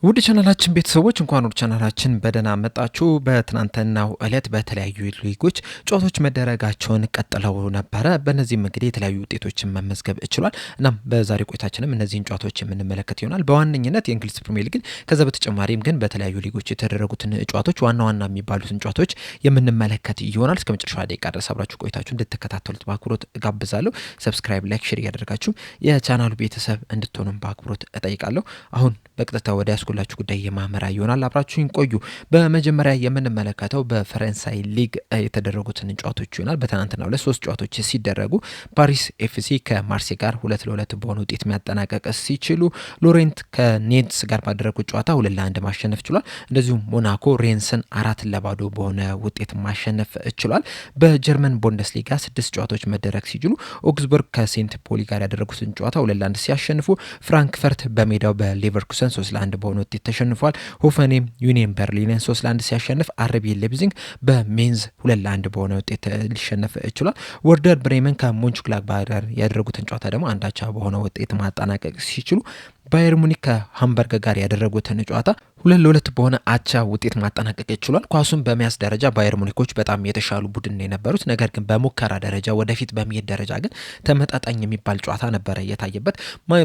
ውድ ቻናላችን ቤተሰቦች እንኳን ወደ ቻናላችን በደህና መጣችሁ። በትናንትናው ዕለት በተለያዩ ሊጎች ጨዋታዎች መደረጋቸውን ቀጥለው ነበረ። በእነዚህም እንግዲህ የተለያዩ ውጤቶችን መመዝገብ ችሏል። እናም በዛሬ ቆይታችንም እነዚህን ጨዋታዎች የምንመለከት ይሆናል። በዋነኝነት የእንግሊዝ ፕሪሚየር ሊግን ከዛ በተጨማሪም ግን በተለያዩ ሊጎች የተደረጉትን ጨዋታዎች ዋና ዋና የሚባሉትን ጨዋታዎች የምንመለከት ይሆናል። እስከ መጨረሻ ደቂቃ ድረስ አብራችሁ ቆይታችሁ እንድትከታተሉት በአክብሮት ጋብዛለሁ። ሰብስክራይብ፣ ላይክ፣ ሼር እያደረጋችሁ የቻናሉ ቤተሰብ እንድትሆኑም በአክብሮት እጠይቃለሁ። አሁን በቀጥታ ወደ ያስኩላችሁ ጉዳይ የማመራ ይሆናል። አብራችሁን ቆዩ። በመጀመሪያ የምንመለከተው በፈረንሳይ ሊግ የተደረጉትን ጨዋታዎች ይሆናል። በትናንትናው ዕለት 3 ጨዋታዎች ሲደረጉ ፓሪስ ኤፍሲ ከማርሴይ ጋር 2-2 በሆነ ውጤት የሚያጠናቀቅ ሲችሉ ሎሬንት ከኔንስ ጋር ባደረጉት ጨዋታ 2-1 ማሸነፍ ችሏል። እንደዚሁም ሞናኮ ሬንስን 4-0 በሆነ ውጤት ማሸነፍ ችሏል። በጀርመን ቡንደስሊጋ 6 ጨዋታዎች መደረግ ሲችሉ ኦግስበርግ ከሴንት ፖሊ ጋር ያደረጉትን ጨዋታ 2-1 ሲያሸንፉ ፍራንክፈርት በሜዳው በሌቨርኩሰን 3-1 በሆነ ውጤት ተሸንፏል። ሆፈኔም ዩኒየን በርሊንን 3-1 ሲያሸንፍ አርቢ ሌፕዚግ በሜንዝ 2-1 በሆነ ውጤት ሊሸነፍ ችሏል። ወርደር ብሬመን ከሞንችግላድባች ጋር ያደረጉትን ጨዋታ ደግሞ አንዳቻ በሆነ ውጤት ማጠናቀቅ ሲችሉ ባየር ሙኒክ ከሃምበርግ ጋር ያደረጉትን ጨዋታ 2-2 በሆነ አቻ ውጤት ማጠናቀቅ ችሏል። ኳሱን በመያዝ ደረጃ ባየር ሙኒኮች በጣም የተሻሉ ቡድን የነበሩት፣ ነገር ግን በሙከራ ደረጃ ወደፊት በሚሄድ ደረጃ ግን ተመጣጣኝ የሚባል ጨዋታ ነበረ የታየበት።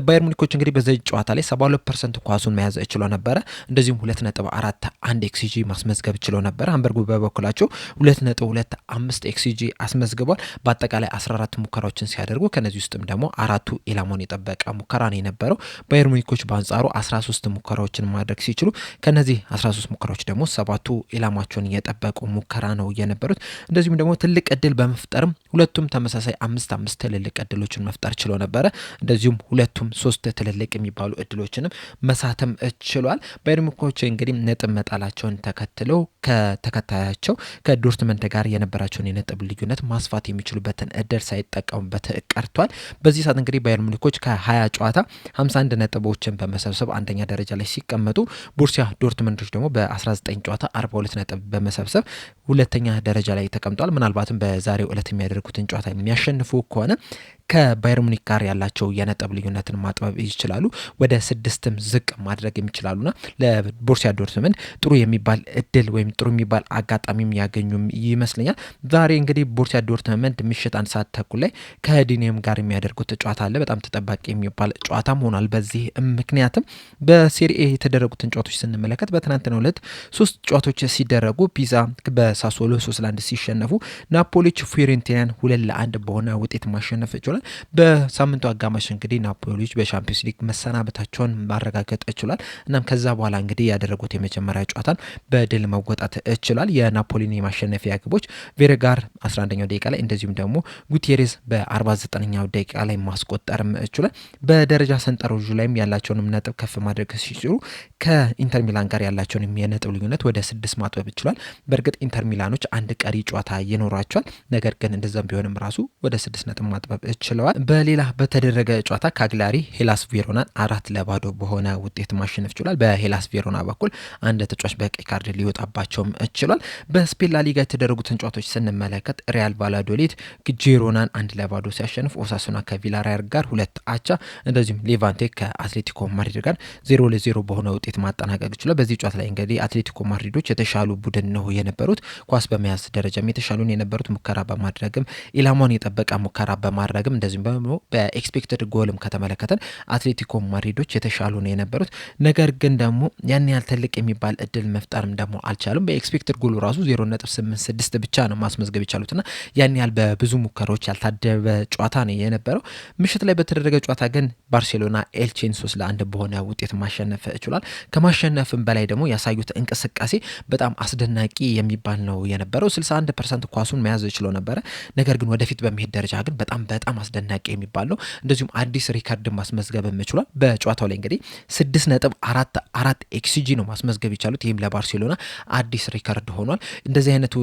ባየር ሙኒኮች እንግዲህ በዚህ ጨዋታ ላይ 72% ኳሱን መያዝ ችሎ ነበረ። እንደዚሁም 2.41 ኤክስጂ ማስመዝገብ ችሎ ነበረ። ሃምበርግ በበኩላቸው 2.25 ኤክስጂ አስመዝግቧል። በአጠቃላይ 14 ሙከራዎችን ሲያደርጉ ከነዚህ ውስጥም ደግሞ 4ቱ ኢላማውን የጠበቀ ሙከራ ነው የነበረው። ባየር ሙኒኮች በአንጻሩ 13 ሙከራዎችን ማድረግ ሲችሉ ከነዚህ 13 ሙከራዎች ደግሞ 7ቱ ኢላማቸውን የጠበቁ ሙከራ ነው የነበሩት። እንደዚሁም ደግሞ ትልቅ እድል በመፍጠርም ሁለቱም ተመሳሳይ 5 ትልልቅ እድሎችን መፍጠር ችሎ ነበረ። እንደዚሁም ሁለቱም 3 ትልልቅ የሚባሉ እድሎችንም መሳተም ችሏል። ባየር ሙኒኮች እንግዲህ ነጥብ መጣላቸውን ተከትለው ከተከታያቸው ከዶርትመንት ጋር የነበራቸውን የነጥብ ልዩነት ማስፋት የሚችሉበትን እድል ሳይጠቀሙበት ቀርቷል። በዚህ ሰዓት እንግዲህ ባየር ሙኒኮች ከ20 ጨዋታ 51 ነጥቦችን በመሰብሰብ አንደኛ ደረጃ ላይ ሲቀመጡ ቦሩሲያ ዶርትመንዶች ደግሞ በ19 ጨዋታ 42 ነጥብ በመሰብሰብ ሁለተኛ ደረጃ ላይ ተቀምጧል። ምናልባትም በዛሬው ዕለት የሚያደርጉትን ጨዋታ የሚያሸንፉ ከሆነ ከባየር ሙኒክ ጋር ያላቸው የነጥብ ልዩነትን ማጥበብ ይችላሉ። ወደ 6ም ዝቅ ማድረግ የሚችላሉና ለቦሩሲያ ዶርትመንድ ጥሩ የሚባል እድል ወይም ጥሩ የሚባል አጋጣሚም ያገኙም ይመስለኛል። ዛሬ እንግዲህ ቦሩሲያ ዶርትመንድ ምሽት 1 ሰዓት ተኩል ላይ ከዲኒየም ጋር የሚያደርጉት ጨዋታ አለ። በጣም ተጠባቂ የሚባል ጨዋታም ሆኗል። በዚህ ምክንያትም በሴሪኤ የተደረጉትን ጨዋታዎች ስንመለከት በትናንትናው ዕለት 3 ጨዋታዎች ሲደረጉ ፒዛ በሳሶሎ 3-1 ሲሸነፉ ናፖሊዎች ፊዮሬንቲናን 2-1 በሆነ ውጤት ማሸነፍ ችሏል። በሳምንቱ አጋማሽ እንግዲህ ናፖሊዎች በሻምፒዮንስ ሊግ መሰናበታቸውን ማረጋገጥ ችሏል። እናም ከዛ በኋላ እንግዲህ ያደረጉት የመጀመሪያ ጨዋታን በድል መወጣት ችሏል። የናፖሊን የማሸነፊያ ግቦች ቬሬጋር 11ኛው ደቂቃ ላይ እንደዚሁም ደግሞ ጉቴሬዝ በ49ኛው ደቂቃ ላይ ማስቆጠርም ችሏል። በደረጃ ሰንጠረዡ ላይም ያላቸውንም ነጥብ ከፍ ማድረግ ሲችሉ ከኢንተር ሚላን ጋር ያላቸውን የነጥብ ልዩነት ወደ 6 ማጥበብ ችሏል። በእርግጥ ኢንተር ሚላኖች አንድ ቀሪ ጨዋታ ይኖራቸዋል። ነገር ግን እንደዛም ቢሆንም ራሱ ወደ 6 ነጥብ ማጥበብ ችለዋል። በሌላ በተደረገ ጨዋታ ካግላሪ ሄላስ ቬሮናን 4-0 በሆነ ውጤት ማሸነፍ ችሏል። በሄላስ ቬሮና በኩል አንድ ተጫዋች በቀይ ካርድ ሊወጣባቸውም ችሏል። በስፔን ላሊጋ የተደረጉትን ጨዋታዎች ስንመለከት ሪያል ቫላዶሊድ ጂሮናን 1-0 ሲያሸንፍ፣ ኦሳሱና ከቪላሪያል ጋር 2 አቻ፣ እንደዚሁም ሌቫንቴ ከአትሌቲኮ ማድሪድ ጋር 0-0 በሆነ ውጤት ማጠናቀቅ ችሏል። በዚህ ጨዋታ ላይ እንግዲህ አትሌቲኮ ማድሪዶች የተሻሉ ቡድን ነው የነበሩት። ኳስ በመያዝ ደረጃም የተሻሉን የነበሩት፣ ሙከራ በማድረግም ኢላማውን የጠበቀ ሙከራ በማድረግም እንደዚሁም ደግሞ በኤክስፔክትድ ጎልም ከተመለከተን አትሌቲኮ ማድሪዶች የተሻሉ ነው የነበሩት። ነገር ግን ደግሞ ያን ያህል ትልቅ የሚባል እድል መፍጠርም ደግሞ አልቻሉም። በኤክስፔክትድ ጎሉ ራሱ 0.86 ብቻ ነው ማስመዝገብ የቻሉትና ያን ያህል በብዙ ሙከራዎች ያልታደበ ጨዋታ ነው የነበረው። ምሽት ላይ በተደረገ ጨዋታ ግን ባርሴሎና ኤልቼን 3-1 በሆነ ውጤት ማሸነፍ ችሏል። ከማሸነፍም በላይ ደግሞ ያሳዩት እንቅስቃሴ በጣም አስደናቂ የሚባል ነው የነበረው። 61% ኳሱን መያዝ ችሎ ነበረ። ነገር ግን ወደፊት በሚሄድ ደረጃ ግን በጣም አስደናቂ የሚባል ነው። እንደዚሁም አዲስ ሪካርድ ማስመዝገብ ችሏል። በጨዋታው ላይ እንግዲህ 6.44 ኤክስጂ ነው ማስመዝገብ የቻሉት። ይህም ለባርሴሎና አዲስ ሪካርድ ሆኗል። እንደዚህ አይነት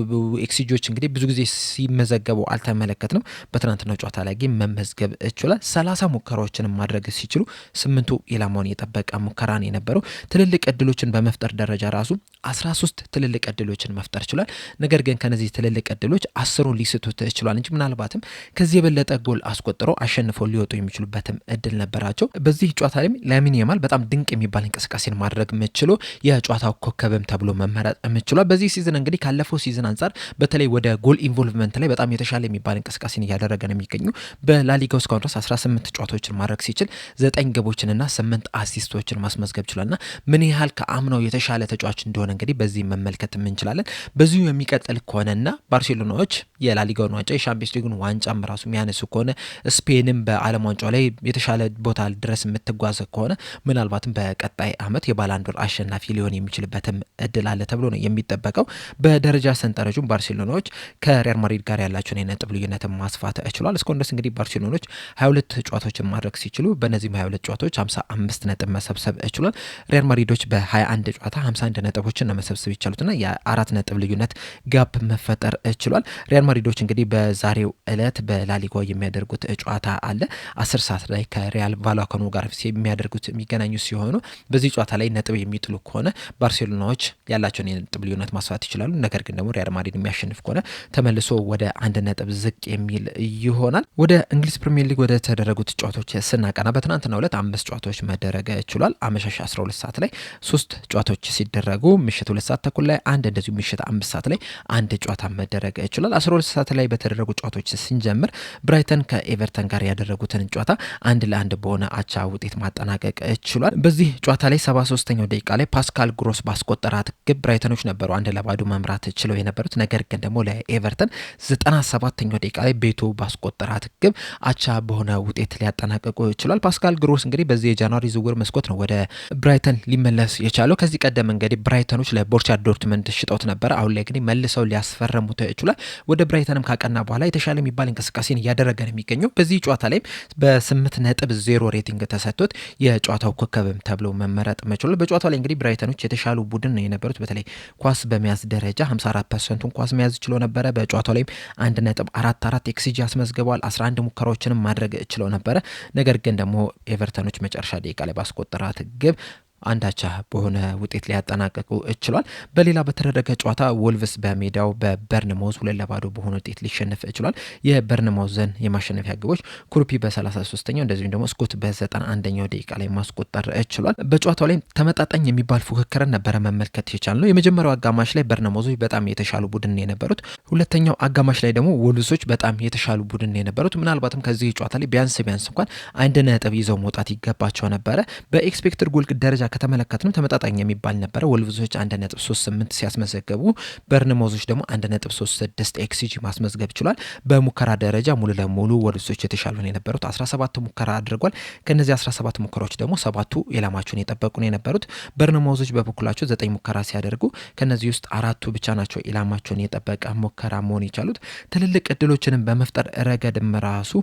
ኤክስጂዎች እንግዲህ ብዙ ጊዜ ሲመዘገቡ አልተመለከትንም። በትናንትናው ጨዋታ ላይ ግን መመዝገብ ችሏል። 30 ሙከራዎችን ማድረግ ሲችሉ 8 8ቱ ኢላማውን የጠበቀ ሙከራ ነው የነበረው። ትልልቅ እድሎችን በመፍጠር ደረጃ ራሱ 13 ትልልቅ እድሎችን መፍጠር ችሏል። ነገር ግን ከነዚህ ትልልቅ እድሎች 10ሩን ሊስቱት ችሏል እንጂ ምናልባትም ከዚህ የበለጠ ጎል አስቆጥረው አሸንፈው ሊወጡ የሚችሉበትም እድል ነበራቸው። በዚህ ጨዋታ ላይ ላሚን ያማል በጣም ድንቅ የሚባል እንቅስቃሴን ማድረግ ምችሎ የጨዋታው ኮከብም ተብሎ መመረጥ ምችሏል። በዚህ ሲዝን እንግዲህ ካለፈው ሲዝን አንጻር በተለይ ወደ ጎል ኢንቮልቭመንት ላይ በጣም የተሻለ የሚባል እንቅስቃሴን እያደረገ ነው የሚገኙ። በላሊጋው እስካሁን ድረስ 18 ጨዋታዎችን ማድረግ ሲችል 9 ግቦችንና 8 አሲስቶችን ማስመዝገብ ችሏልና ምን ያህል ከአምናው የተሻለ ተጫዋች እንደሆነ እንግዲህ በዚህ መመልከት እንችላለን። በዚሁ የሚቀጥል ከሆነና ባርሴሎናዎች የላሊጋውን ዋንጫ የሻምፒዮንስ ሊጉን ዋንጫም ራሱ የሚያነሱ ከሆነ ስፔንም በዓለም ዋንጫው ላይ የተሻለ ቦታ ድረስ የምትጓዝ ከሆነ ምናልባትም በቀጣይ ዓመት የባላንዶር አሸናፊ ሊሆን የሚችልበትም እድል አለ ተብሎ ነው የሚጠበቀው። በደረጃ ሰንጠረዡም ባርሴሎናዎች ከሪያል ማድሪድ ጋር ያላቸውን የነጥብ ልዩነት ማስፋት ችሏል። እስካሁን ድረስ እንግዲህ ባርሴሎናዎች 22 ጨዋታዎችን ማድረግ ሲችሉ በእነዚህም 22 ጨዋታዎች 55 ነጥብ መሰብሰብ ችሏል። ሪያል ማድሪዶች በ21 ጨዋታ 51 ነጥቦችን መሰብሰብ ይቻሉትና የ4 ነጥብ ልዩነት ጋፕ መፈጠር ችሏል። ሪያል ማድሪዶች እንግዲህ በዛሬው ዕለት በላሊጋው የሚያደርጉት ጨዋታ አለ 10 ሰዓት ላይ ከሪያል ቫላካኖ ጋር የሚያደርጉት የሚገናኙ ሲሆኑ በዚህ ጨዋታ ላይ ነጥብ የሚጥሉ ከሆነ ባርሴሎናዎች ያላቸውን የነጥብ ልዩነት ማስፋት ይችላሉ። ነገር ግን ደግሞ ሪያል ማድሪድ የሚያሸንፍ ከሆነ ተመልሶ ወደ 1 ነጥብ ዝቅ የሚል ይሆናል። ወደ እንግሊዝ ፕሪሚየር ሊግ ወደ ተደረጉት ጨዋታዎች ስናቀና በትናንትናው ዕለት 5 ጨዋታዎች መደረግ ችሏል። አመሻሽ 12 ሰዓት ላይ 3 ጨዋታዎች ሲደረጉ ምሽት 2 ሰዓት ተኩል ላይ አንድ እንደዚሁ ምሽት 5 ሰዓት ላይ አንድ ጨዋታ መደረግ ችሏል። 12 ሰዓት ላይ በተደረጉ ጨዋታዎች ስንጀምር ብራይተን ከኤቨርተን ጋር ያደረጉትን ጨዋታ 1-1 በሆነ አቻ ውጤት ማጠናቀቅ ችሏል። በዚህ ጨዋታ ላይ 73ኛው ደቂቃ ላይ ፓስካል ግሮስ ባስቆጠራት ግብ ብራይተኖች ነበሩ 1-0 መምራት ችለው የነበሩት። ነገር ግን ደግሞ ለኤቨርተን 97ኛው ደቂቃ ላይ ቤቶ ባስቆጠራት ግብ አቻ በሆነ ውጤት ሊያጠናቀቁ ችሏል። ፓስካል ግሮስ እንግዲህ በዚህ የጃንዋሪ ዝውውር መስኮት ነው ወደ ብራይተን ሊመለስ የቻለው። ከዚህ ቀደም እንግዲህ ብራይተኖች ለቦሩሲያ ዶርትመንድ ሽጠውት ነበረ። አሁን ላይ ግን መልሰው ሊያስፈረሙት ችሏል። ወደ ብራይተንም ካቀና በኋላ የተሻለ የሚባል እንቅስቃሴን እያደረገ ነው የሚገኘው። በዚህ ጨዋታ ላይ በ8.0 ሬቲንግ ተሰጥቶት የጨዋታው ኮከብም ተብሎ መመረጥ መችሏል። በጨዋታው ላይ እንግዲህ ብራይተኖች የተሻሉ ቡድን ነው የነበሩት። በተለይ ኳስ በመያዝ ደረጃ 54%ን ኳስ መያዝ ችሎ ነበረ። በጨዋታው ላይ 1.44 ኤክስጂ አስመዝግበዋል። 11 ሙከራዎችንም ማድረግ ችለው ነበረ። ነገር ግን ደግሞ ኤቨርተኖች መጨረሻ ደቂቃ ላይ ባስቆጠራት ግብ አንዳቻ በሆነ ውጤት ሊያጠናቀቁ ችሏል። በሌላ በተደረገ ጨዋታ ወልቭስ በሜዳው በበርንማውዝ 2-0 በሆነ ውጤት ሊሸነፍ ችሏል። የበርንማውዝን የማሸነፊያ ግቦች ኩሩፒ በ33ኛው እንደዚሁም ደግሞ ስኮት በ91ኛው ደቂቃ ላይ ማስቆጠር ችሏል። በጨዋታው ላይ ተመጣጣኝ የሚባል ፉክክርን ነበረ መመልከት የቻልነው። የመጀመሪያው አጋማሽ ላይ በርንማውዞች በጣም የተሻሉ ቡድን የነበሩት፣ ሁለተኛው አጋማሽ ላይ ደግሞ ወልቭሶች በጣም የተሻሉ ቡድን የነበሩት። ምናልባትም ከዚህ ጨዋታ ላይ ቢያንስ እንኳን 1 ነጥብ ይዘው መውጣት ይገባቸው ነበረ። በኤክስፔክትድ ጎል ደረጃ ከተመለከትንም ተመጣጣኝ የሚባል ነበረ። ወልቭሶች 1.38 ሲያስመዘገቡ በርንማውዞች ደግሞ 1.36 ኤክስጂ ማስመዝገብ ችሏል። በሙከራ ደረጃ ሙሉ ለሙሉ ወልቭሶች የተሻሉ ነው የነበሩት። 17 ሙከራ አድርጓል። ከነዚህ 17 ሙከራዎች ደግሞ 7ቱ ኢላማቸውን የጠበቁ ነው የነበሩት። በርንማውዞች በበኩላቸው 9 ሙከራ ሲያደርጉ ከነዚህ ውስጥ 4ቱ ብቻ ናቸው ኢላማቸውን የጠበቀ ሙከራ መሆን የቻሉት። ትልልቅ እድሎችንም በመፍጠር ረገድም ራሱ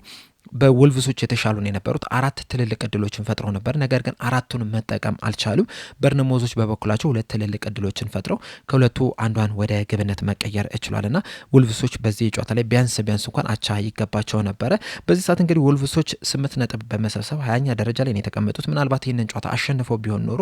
በወልቭሶች የተሻሉ ነው የነበሩት። 4 ትልልቅ እድሎችን ፈጥረው ነበር። ነገር ግን 4ቱን መጠቀም አልቻሉም። በርንማውዞች በበኩላቸው 2 ትልልቅ እድሎችን ፈጥረው ከሁለቱ አንዷን ወደ ግብነት መቀየር ችሏልና ወልቭሶች በዚህ ጨዋታ ላይ ቢያንስ እንኳን አቻ ይገባቸው ነበረ። በዚህ ሰዓት እንግዲህ ወልቭሶች 8 ነጥብ በመሰብሰብ 20ኛ ደረጃ ላይ ነው የተቀመጡት። ምናልባት ይህንን ጨዋታ አሸንፈው ቢሆን ኖሮ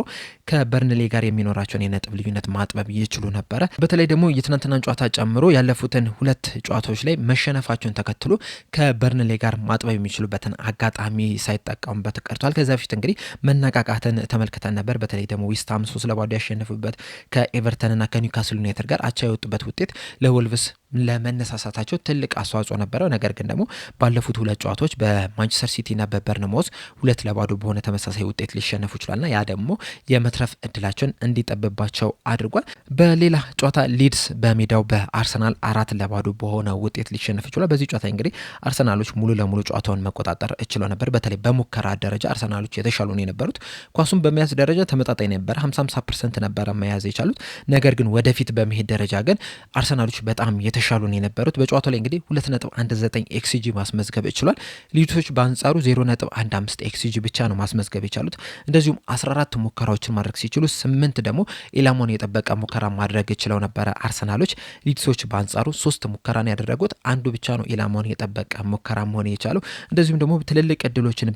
ከበርንሌ ጋር የሚኖራቸውን የነጥብ ልዩነት ማጥበብ ይችሉ ነበረ። በተለይ ደግሞ የትናንትናን ጨዋታ ጨምሮ ያለፉትን 2 ጨዋታዎች ላይ መሸነፋቸውን ተከትሎ ከበርንሌ ጋር ማጥበብ የሚችሉበትን አጋጣሚ ሳይጠቀሙበት ቀርቷል። ከዛ በፊት እንግዲህ መነቃቃትን ተመልክተን ነበር። በተለይ ደግሞ ዌስትሃም 3-0 ያሸነፉበት ከኤቨርተንና ከኒውካስል ዩናይትድ ጋር አቻ የወጡበት ውጤት ለወልቭስ ለመነሳሳታቸው ትልቅ አስተዋጽኦ ነበረው። ነገር ግን ደግሞ ባለፉት 2 ጨዋታዎች በማንቸስተር ሲቲና በበርንማውዝ 2-0 በሆነ ተመሳሳይ ውጤት ሊሸነፉ ይችላልና ያ ደግሞ የመትረፍ እድላቸውን እንዲጠብባቸው አድርጓል። በሌላ ጨዋታ ሊድስ በሜዳው በአርሰናል 4-0 በሆነ ውጤት ሊሸነፍ ይችላል። በዚህ ጨዋታ እንግዲህ አርሰናሎች ሙሉ ለሙሉ ጨዋታውን መቆጣጠር ችለው ነበር። በተለይ በሙከራ ደረጃ አርሰናሎች የተሻሉ ነው የነበሩት። ኳሱን በመያዝ ደረጃ ተመጣጣኝ ነበር፣ 50% ነበረ መያዝ የቻሉት። ነገር ግን ወደፊት በመሄድ ደረጃ ግን አርሰናሎች በጣም የተሻሉ ነው የነበሩት። በጨዋታው ላይ እንግዲህ 2.19 ኤክስጂ ማስመዝገብ ችሏል። ሊድሶች በአንጻሩ 0.15 ኤክስጂ ብቻ ነው ማስመዝገብ የቻሉት። እንደዚሁም 14 ሙከራዎችን ማድረግ ሲችሉ 8 ደግሞ ኢላማውን የጠበቀ ሙከራ ማድረግ ችለው ነበረ አርሰናሎች። ሊድሶች በአንጻሩ 3 ሙከራን ያደረጉት አንዱ ብቻ ነው ኢላማውን የጠበቀ ሙከራ መሆን የቻለው። እንደዚሁም ደግሞ ትልልቅ እድሎችን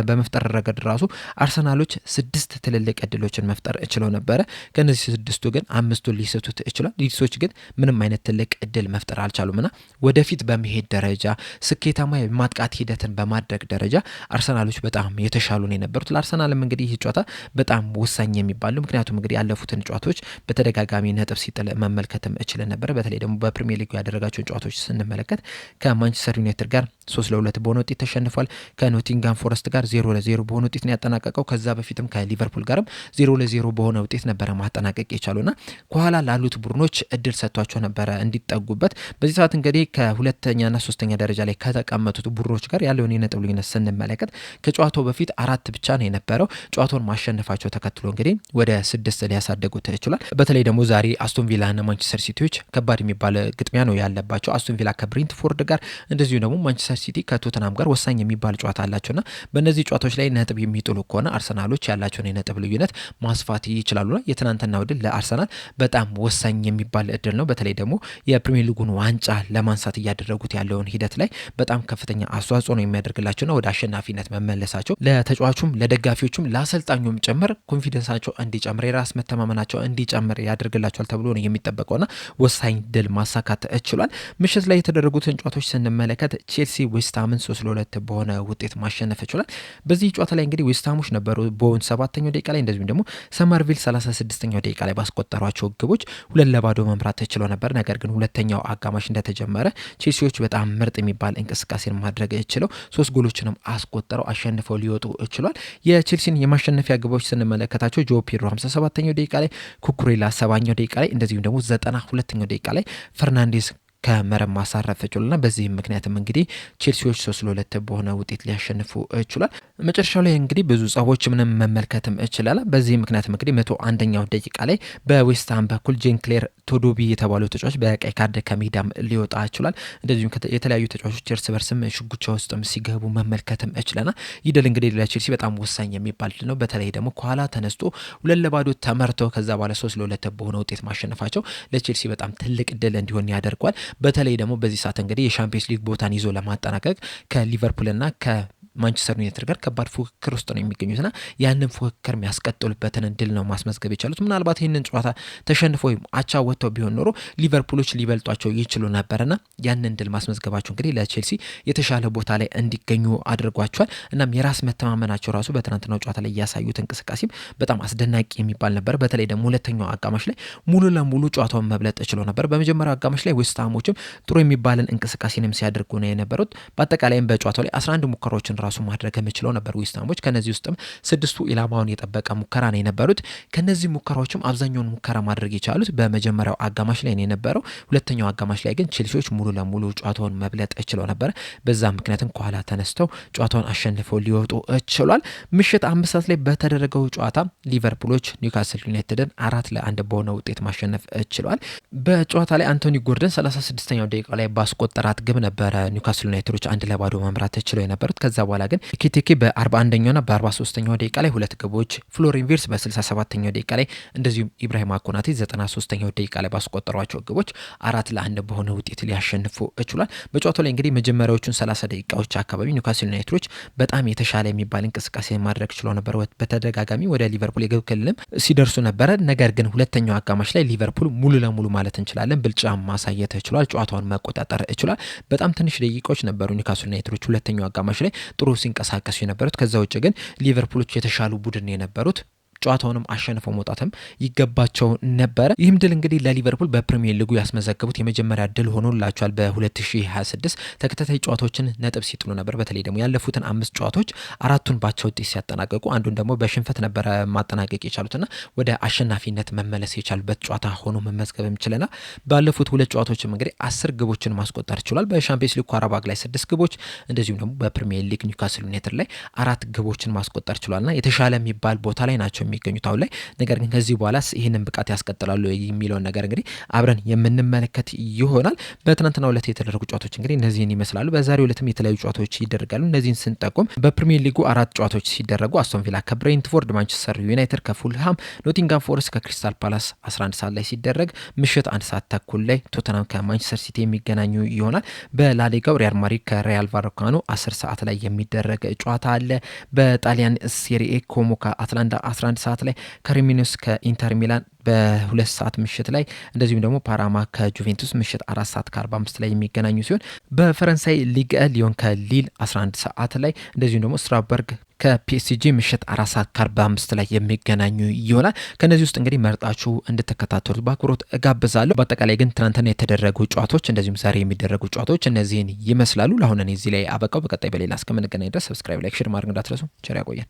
በመፍጠር ረገድ ራሱ አርሰናሎች 6 ትልልቅ እድሎችን መፍጠር ችለው ነበረ። ከነዚህ 6ቱ ግን 5ቱን ሊስቱት ችሏል። ሊድሶች ግን ምንም አይነት ትልቅ እድል መፍጠር አልቻሉምና ወደፊት በመሄድ ደረጃ ስኬታማ የማጥቃት ሂደትን በማድረግ ደረጃ አርሰናሎች በጣም የተሻሉ ነው የነበሩት። ለአርሰናልም እንግዲህ ይህ ጨዋታ በጣም ወሳኝ የሚባል ነው። ምክንያቱም እንግዲህ ያለፉትን ጨዋታዎች በተደጋጋሚ ነጥብ ሲጥል መመልከትም እችልን ነበር። በተለይ ደግሞ በፕሪሚየር ሊግ ያደረጋቸውን ጨዋታዎች ስንመለከት ከማንቸስተር ዩናይትድ ጋር 3-2 በሆነ ውጤት ተሸንፏል። ከኖቲንጋም ፎረስት ጋር 0-0 በሆነ ውጤት ነው ያጠናቀቀው። ከዛ በፊትም ከሊቨርፑል ጋርም 0-0 በሆነ ውጤት ነበረ ማጠናቀቅ የቻሉና ከኋላ ላሉት ቡድኖች እድል ሰጥቷቸው ነበረ እንዲጠጉበት። በዚህ ሰዓት እንግዲህ ከሁለተኛና ሶስተኛ ደረጃ ላይ ከተቀመጡት ቡድኖች ጋር ያለውን የነጥብ ልዩነት ስንመለከት ከጨዋታው በፊት 4 ብቻ ነው የነበረው። ጨዋታውን ማሸነፋቸው ተከትሎ እንግዲህ ወደ 6 ሊያሳደጉት ችሏል። በተለይ ደግሞ ዛሬ አስቶን ቪላና ማንቸስተር ሲቲዎች ከባድ የሚባል ግጥሚያ ነው ያለባቸው። አስቶን ቪላ ከብሬንትፎርድ ጋር እንደዚሁ ደግሞ ማንቸስተር ሲቲ ከቶተናም ጋር ወሳኝ የሚባል ጨዋታ አላቸውና በእነዚህ ጨዋታዎች ላይ ነጥብ የሚጥሉ ከሆነ አርሰናሎች ያላቸውን የነጥብ ልዩነት ማስፋት ይችላሉና የትናንትናው ድል ለአርሰናል በጣም ወሳኝ የሚባል እድል ነው። በተለይ ደግሞ የፕሪሚየር ሊጉን ዋንጫ ለማንሳት እያደረጉት ያለውን ሂደት ላይ በጣም ከፍተኛ አስተዋጽኦ ነው የሚያደርግላቸውና ወደ አሸናፊነት መመለሳቸው ለተጫዋቹም ለደጋፊዎቹም ለአሰልጣኙም ጭምር ኮንፊደንሳቸው እንዲጨምር የራስ መተማመናቸው እንዲጨምር ያደርግላቸዋል ተብሎ ነው የሚጠበቀውና ወሳኝ ድል ማሳካት ችሏል። ምሽት ላይ የተደረጉትን ጨዋታዎች ስንመለከት ቼልሲ ዌስትሃምን 3-2 በሆነ ውጤት ማሸነፍ ችሏል። በዚህ ጨዋታ ላይ እንግዲህ ዌስትሃሞች ነበሩ ቦውን 7ኛው ደቂቃ ላይ እንደዚሁም ደግሞ ሰመርቪል 36ኛው ደቂቃ ላይ ባስቆጠሯቸው ግቦች 2-0 መምራት ተችሎ ነበር። ነገር ግን ሁለተኛው አጋማሽ እንደተጀመረ ቼልሲዎች በጣም ምርጥ የሚባል እንቅስቃሴን ማድረግ ችለው 3 ጎሎችንም አስቆጠረው አሸንፈው ሊወጡ ችሏል። የቼልሲን የማሸነፊያ ግቦች ስንመለከታቸው ጆ ፔድሮ 57ኛው ደቂቃ ላይ፣ ኩኩሬላ 70ኛው ደቂቃ ላይ እንደዚሁም ደግሞ 92ኛው ደቂቃ ላይ ፈርናንዴስ ከመረብ ማሳረፍ ችሏልና በዚህም ምክንያትም እንግዲህ ቼልሲዎች 3-2 በሆነ ውጤት ሊያሸንፉ ችሏል። መጨረሻው ላይ እንግዲህ ብዙ ጸቦች ምንም መመልከትም ችላል። በዚህ ምክንያትም እንግዲህ 101ኛው ደቂቃ ላይ በዌስትሃም በኩል ጄን-ክሌር ቶዶቢ የተባለው ተጫዋች በቀይ ካርድ ከሜዳም ሊወጣ ችሏል። እንደዚሁም የተለያዩ ተጫዋቾች እርስ በርስም ሽጉቻ ውስጥም ሲገቡ መመልከትም ችለና ይህ ድል እንግዲህ ለቼልሲ በጣም ወሳኝ የሚባል ድል ነው። በተለይ ደግሞ ከኋላ ተነስቶ 2-0 ተመርተው ከዛ በኋላ 3-2 በሆነ ውጤት ማሸነፋቸው ለቼልሲ በጣም ትልቅ ድል እንዲሆን ያደርገዋል። በተለይ ደግሞ በዚህ ሰዓት እንግዲህ የሻምፒየንስ ሊግ ቦታን ይዞ ለማጠናቀቅ ከሊቨርፑልና ማንቸስተር ዩናይትድ ጋር ከባድ ፉክክር ውስጥ ነው የሚገኙትና ያንን ፉክክር የሚያስቀጥሉበትን ድል ነው ማስመዝገብ የቻሉት። ምናልባት ይህንን ጨዋታ ተሸንፎ ወይም አቻ ወጥተው ቢሆን ኖሮ ሊቨርፑሎች ሊበልጧቸው ይችሉ ነበርና ያንን ድል ማስመዝገባቸው እንግዲህ ለቼልሲ የተሻለ ቦታ ላይ እንዲገኙ አድርጓቸዋል። እናም የራስ መተማመናቸው ራሱ በትናንትናው ጨዋታ ላይ ያሳዩት እንቅስቃሴም በጣም አስደናቂ የሚባል ነበር። በተለይ ደግሞ ሁለተኛው አጋማሽ ላይ ሙሉ ለሙሉ ጨዋታውን መብለጥ ችሎ ነበር። በመጀመሪያው አጋማሽ ላይ ዌስትሃሞችም ጥሩ የሚባልን እንቅስቃሴንም ሲያደርጉ ነው የነበሩት። በአጠቃላይም በጨዋታው ላይ 11 ሙከራዎችን ራሱ ማድረግ የምችለው ነበር ዌስትሃሞች። ከነዚህ ውስጥም 6ቱ ኢላማውን የጠበቀ ሙከራ ነው የነበሩት። ከነዚህ ሙከራዎችም አብዛኛውን ሙከራ ማድረግ የቻሉት በመጀመሪያው አጋማሽ ላይ ነው የነበረው። ሁለተኛው አጋማሽ ላይ ግን ቼልሲዎች ሙሉ ለሙሉ ጨዋታውን መብለጥ ችለው ነበር። በዛ ምክንያትም ከኋላ ተነስተው ጨዋታውን አሸንፈው ሊወጡ ችሏል። ምሽት 5 ሰዓት ላይ በተደረገው ጨዋታ ሊቨርፑሎች ኒውካስል ዩናይትድን 4-1 በሆነ ውጤት ማሸነፍ ችሏል። በጨዋታ ላይ አንቶኒ ጎርደን 36ኛው ደቂቃ ላይ ባስቆጠራት ግብ ነበረ ኒውካስል ዩናይትዶች 1-0 መምራት ችለው የነበሩት። ከዛ በኋላ ግን ኪቴኬ በ41ኛውና በ43ኛው ደቂቃ ላይ 2 ግቦች፣ ፍሎሪን ቪርትስ በ67ኛው ደቂቃ ላይ እንደዚሁም ኢብራሂማ ኮናቴ 93ኛው ደቂቃ ላይ ባስቆጠሯቸው ግቦች 4-1 በሆነ ውጤት ሊያሸንፉ ችሏል። በጨዋታው ላይ እንግዲህ መጀመሪያዎቹን 30 ደቂቃዎች አካባቢ ኒውካስል ዩናይትዶች በጣም የተሻለ የሚባል እንቅስቃሴ ማድረግ ችለው ነበር። በተደጋጋሚ ወደ ሊቨርፑል የግብ ክልልም ሲደርሱ ነበረ። ነገር ግን ሁለተኛው አጋማሽ ላይ ሊቨርፑል ሙሉ ለሙሉ ማለት እንችላለን ብልጫ ማሳየት ችሏል። ጨዋታውን መቆጣጠር ችሏል። በጣም ትንሽ ደቂቃዎች ነበሩ ኒውካስል ዩናይትዶች ሁለተኛው አጋማሽ ላይ ጥሩ ሲንቀሳቀሱ የነበሩት። ከዛ ውጭ ግን ሊቨርፑሎች የተሻሉ ቡድን የነበሩት ጨዋታውንም አሸንፈው መውጣትም ይገባቸው ነበረ። ይህም ድል እንግዲህ ለሊቨርፑል በፕሪሚየር ሊጉ ያስመዘገቡት የመጀመሪያ ድል ሆኖላቸዋል። በ2026 ተከታታይ ጨዋታዎችን ነጥብ ሲጥሉ ነበር። በተለይ ደግሞ ያለፉትን 5 ጨዋታዎች 4ቱን ባቻ ውጤት ሲያጠናቀቁ አንዱን ደግሞ በሽንፈት ነበረ ማጠናቀቅ የቻሉትና ወደ አሸናፊነት መመለስ የቻሉበት ጨዋታ ሆኖ መመዝገብም ችለናል። ባለፉት 2 ጨዋታዎችም እንግዲህ 10 ግቦችን ማስቆጠር ችሏል። በሻምፒየንስ ሊግ ካራባግ ላይ 6 ግቦች እንደዚሁም ደግሞ በፕሪሚየር ሊግ ኒውካስል ዩናይትድ ላይ 4 ግቦችን ማስቆጠር ችሏልና የተሻለ የሚባል ቦታ ላይ ናቸው የሚገኙት አሁን ላይ። ነገር ግን ከዚህ በኋላስ ይህንን ብቃት ያስቀጥላሉ የሚለውን ነገር እንግዲህ አብረን የምንመለከት ይሆናል። በትናንትናው ዕለት የተደረጉ ጨዋታዎች እንግዲህ እነዚህን ይመስላሉ። በዛሬው ዕለትም የተለያዩ ጨዋታዎች ይደረጋሉ። እነዚህን ስንጠቁም በፕሪሚየር ሊጉ 4 ጨዋታዎች ሲደረጉ አስቶን ቪላ ከብሬንትፎርድ፣ ማንቸስተር ዩናይትድ ከፉልሃም፣ ኖቲንጋም ፎረስት ከክሪስታል ፓላስ 11 ሰዓት ላይ ሲደረግ ምሽት 1 ሰዓት ተኩል ላይ ቶተናም ከማንቸስተር ሲቲ የሚገናኙ ይሆናል። በላሊጋው ሪያል ማድሪድ ከሪያል ቫልካኖ 10 ሰዓት ላይ የሚደረግ ጨዋታ አለ። በጣሊያን ሴሪኤ ኮሞ ከአትላንታ 11 ሰዓት ላይ፣ ከሪሚኖስ ከኢንተር ሚላን በ2 ሰዓት ምሽት ላይ፣ እንደዚሁም ደግሞ ፓራማ ከጁቬንቱስ ምሽት 4 ሰዓት ከ45 ላይ የሚገናኙ ሲሆን በፈረንሳይ ሊግ ሊዮን ከሊል 11 ሰዓት ላይ፣ እንደዚሁም ደግሞ ስትራስበርግ ከፒኤስጂ ምሽት 4 ሰዓት ከ45 ላይ የሚገናኙ ይሆናል። ከነዚህ ውስጥ እንግዲህ መርጣችሁ እንድትከታተሉት በአክብሮት እጋብዛለሁ። በአጠቃላይ ግን ትናንትና የተደረጉ ጨዋታዎች እንደዚሁም ዛሬ የሚደረጉ ጨዋታዎች እነዚህን ይመስላሉ። ለአሁን እኔ እዚህ ላይ አበቃው። በቀጣይ በሌላ እስከምንገናኝ ድረስ ሰብስክራይብ፣ ላይክ፣ ሼር ማድረግ እንዳትረሱ። ቸር ያቆየን።